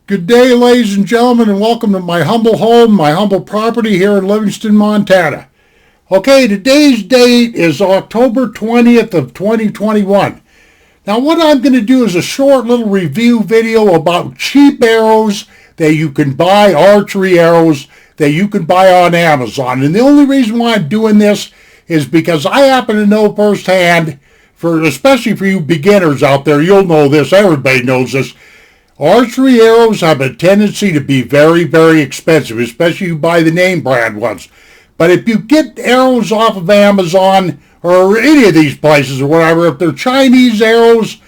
Good day, ladies and gentlemen, and welcome to my humble home, my humble property here in Livingston, Montana. Okay, today's date is October 20th of 2021. Now, what I'm going to do is a short little review video about cheap arrows that you can buy, archery arrows that you can buy on Amazon. And the only reason why I'm doing this is because I happen to know firsthand, especially for you beginners out there, you'll know this, everybody knows this. Archery arrows have a tendency to be very, very expensive, especially if you buy the name brand ones. But if you get arrows off of Amazon or any of these places or whatever, if they're Chinese arrows,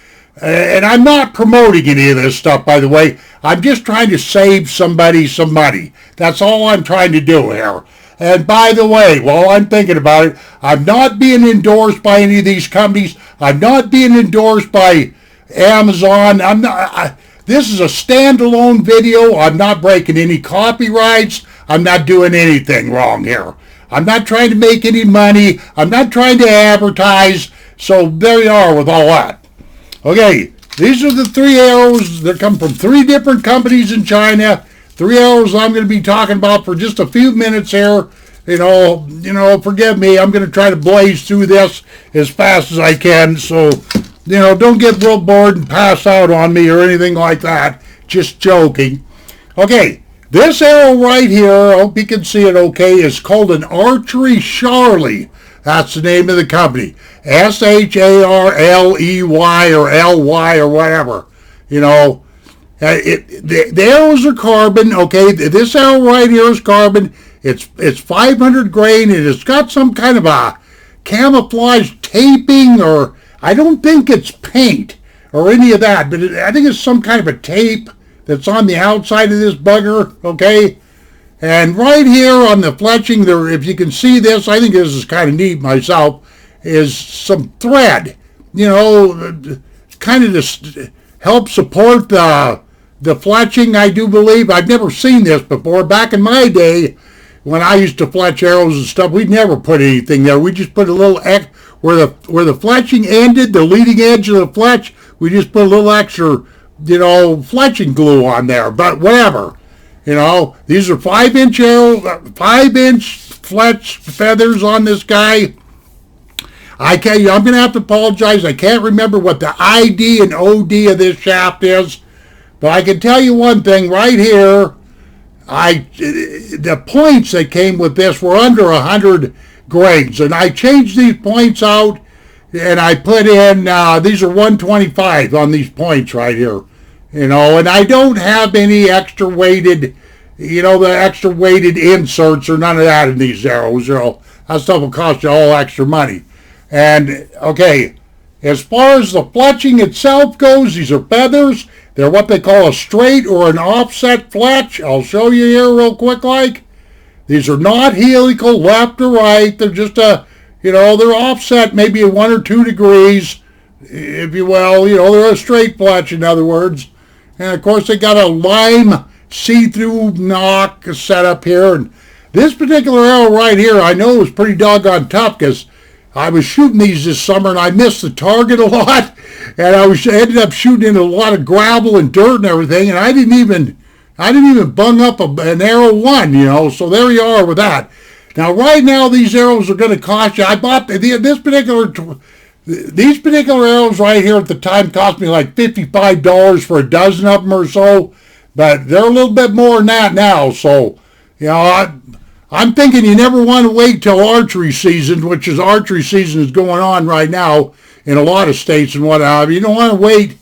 and I'm not promoting any of this stuff, by the way, I'm just trying to save somebody some money. That's all I'm trying to do here. And by the way, while I'm thinking about it, I'm not being endorsed by any of these companies. I'm not being endorsed by Amazon. This is a standalone video. I'm not breaking any copyrights. I'm not doing anything wrong here. I'm not trying to make any money. I'm not trying to advertise. So there you are with all that. Okay, these are the three arrows that come from three different companies in China. Three arrows I'm going to be talking about for just a few minutes here. You know, forgive me. I'm going to try to blaze through this as fast as I can. So, don't get real bored and pass out on me or anything like that. Just joking. Okay, this arrow right here, I hope you can see it okay, is called an Archery Charlie. That's the name of the company. Sharley or LY or whatever. The arrows are carbon, okay? This arrow right here is carbon. It's 500 grain, and it's got some kind of a camouflage taping, or I don't think it's paint or any of that, but I think it's some kind of a tape that's on the outside of this bugger, okay? And right here on the fletching, there, if you can see this, I think this is kind of neat myself, is some thread, kind of to help support the fletching, I do believe. I've never seen this before. Back in my day, when I used to fletch arrows and stuff, we'd never put anything there. We just put a little where the fletching ended, the leading edge of the fletch, we just put a little extra, fletching glue on there. But whatever, these are 5-inch arrows, 5-inch fletch feathers on this guy. I'm going to have to apologize. I can't remember what the ID and OD of this shaft is, but I can tell you one thing right here. The points that came with this were under 100 grains, and I changed these points out, and I put in, these are 125 on these points right here, and I don't have any extra weighted, the extra weighted inserts or none of that in these arrows. That stuff will cost you all extra money. And, okay, as far as the fletching itself goes, these are feathers. They're what they call a straight or an offset fletch. I'll show you here real quick like. These are not helical left or right. They're just they're offset maybe 1 or 2 degrees, if you will. They're a straight fletch, in other words. And, of course, they got a lime see-through knock set up here. And this particular arrow right here, I know is pretty doggone tough because I was shooting these this summer and I missed the target a lot. And I ended up shooting into a lot of gravel and dirt and everything. And I didn't even bung up an arrow one, so there you are with that. Now, right now, these arrows are going to cost you. I bought these particular arrows right here at the time cost me like $55 for a dozen of them or so, but they're a little bit more than that now. So, I'm thinking you never want to wait till archery season, which is archery season is going on right now in a lot of states and whatnot. You don't want to wait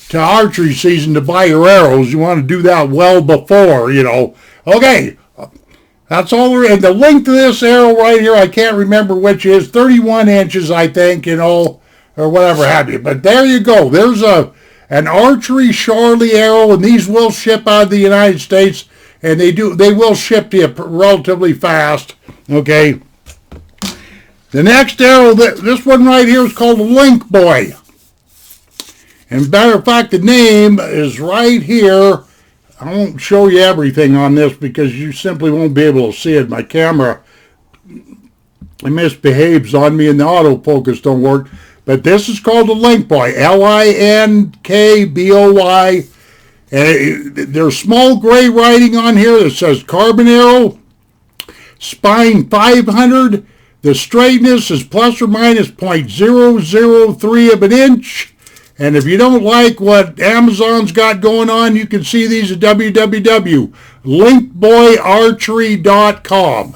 to archery season to buy your arrows. You want to do that well before, Okay, that's all. And the length of this arrow right here, I can't remember which is, 31 inches, I think, or whatever have you. But there you go. There's an Archery Charlie arrow, and these will ship out of the United States, and they will ship to you relatively fast, okay? The next arrow, this one right here is called a Link Boy. And matter of fact, the name is right here. I won't show you everything on this because you simply won't be able to see it. My camera misbehaves on me and the autofocus don't work. But this is called a Link Boy, Linkboy. And there's small gray writing on here that says carbon arrow, spine 500. The straightness is plus or minus 0.003 of an inch. And if you don't like what Amazon's got going on, you can see these at www.linkboyarchery.com.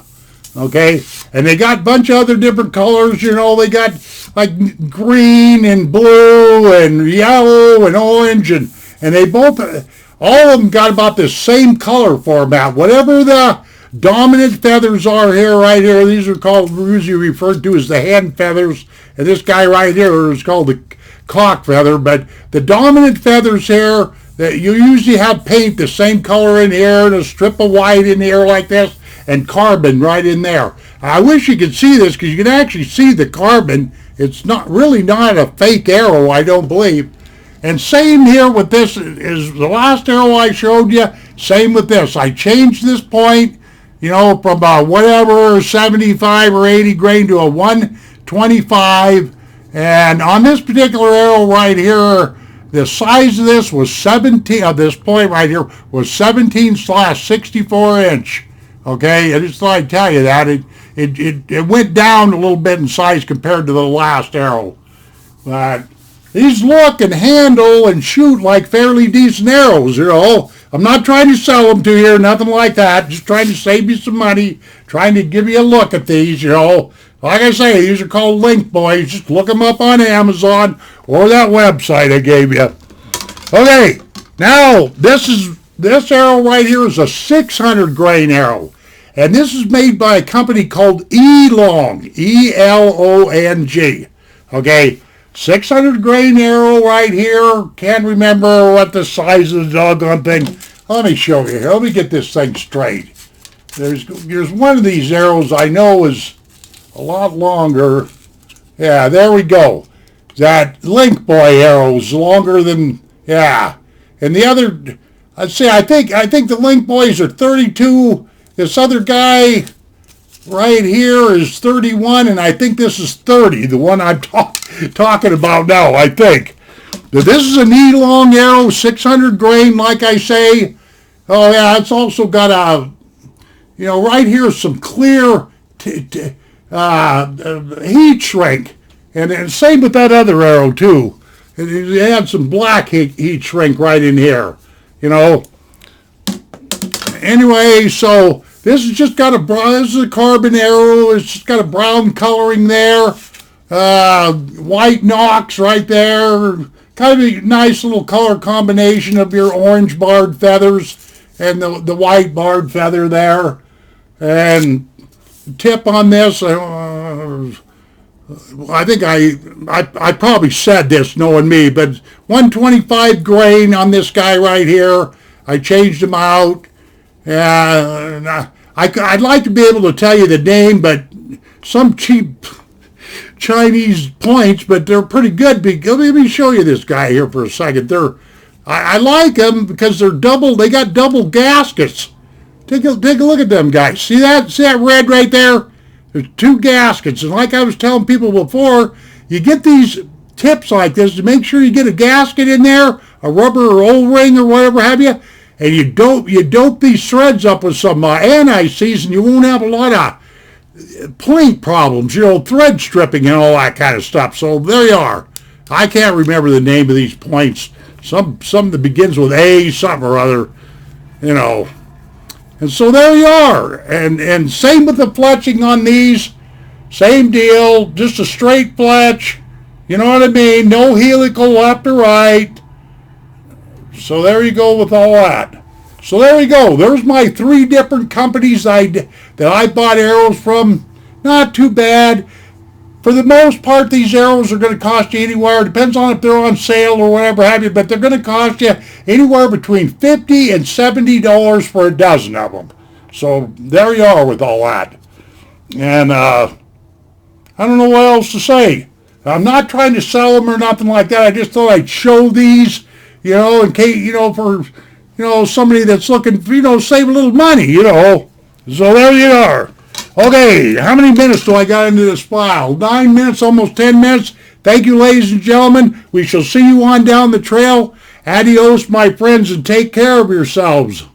Okay? And they got a bunch of other different colors. They got like green and blue and yellow and orange. And they both, all of them got about the same color format. Whatever the dominant feathers are here, right here, these are usually referred to as the hen feathers. And this guy right here is called the cock feather, but the dominant feathers here, that you usually have paint the same color in here, and a strip of white in here like this, and carbon right in there. I wish you could see this, because you can actually see the carbon. It's not a fake arrow, I don't believe. And same here with this, is the last arrow I showed you, same with this. I changed this point, from whatever, 75 or 80 grain to a 125. And on this particular arrow right here, the size of this was 17, of this point right here, was 17/64 inch. Okay, I just thought I'd tell you that. It went down a little bit in size compared to the last arrow. But these look and handle and shoot like fairly decent arrows, I'm not trying to sell them to you, nothing like that. Just trying to save you some money, trying to give you a look at these, Like I say, these are called Link Boys. Just look them up on Amazon or that website I gave you. Okay, now this arrow right here is a 600 grain arrow. And this is made by a company called Elong, E-L-O-N-G. Okay, 600 grain arrow right here. Can't remember what the size of the doggone thing. Let me show you here. Let me get this thing straight. There's one of these arrows I know is a lot longer. Yeah, there we go. That Link Boy arrow's longer than, yeah. And the other, let's see, I think the Link Boys are 32. This other guy right here is 31, and I think this is 30, the one I'm talking about now, I think. But this is an Elong arrow, 600 grain, like I say. Oh, yeah, it's also got a, right here some clear heat shrink. And same with that other arrow, too. It had some black heat shrink right in here, Anyway, so this has just got this is a carbon arrow. It's just got a brown coloring there. White nocks right there. Kind of a nice little color combination of your orange barred feathers and the white barred feather there. And tip on this, I think I probably said this knowing me, but 125 grain on this guy right here. I changed him out. I'd like to be able to tell you the name, but some cheap Chinese points, but they're pretty good. Let me show you this guy here for a second. I like them because they got double gaskets. Take a look at them guys. See that red right there? There's two gaskets, and like I was telling people before, you get these tips like this to make sure you get a gasket in there, a rubber or O-ring or whatever have you, and you dope these threads up with some anti-seize, and you won't have a lot of point problems, thread stripping and all that kind of stuff. So there you are. I can't remember the name of these points. Some that begins with A, something or other, And so there you are. And same with the fletching on these. Same deal. Just a straight fletch. You know what I mean? No helical left or right. So there you go with all that. So there you go. There's my 3 different companies that I bought arrows from. Not too bad. For the most part, these arrows are going to cost you anywhere. Depends on if they're on sale or whatever have you, but they're going to cost you anywhere between $50 and $70 for a dozen of them. So there you are with all that. And I don't know what else to say. I'm not trying to sell them or nothing like that. I just thought I'd show these, in case, for, somebody that's looking, save a little money, So there you are. Okay, how many minutes do I got into this file? 9 minutes, almost 10 minutes. Thank you, ladies and gentlemen. We shall see you on down the trail. Adios, my friends, and take care of yourselves.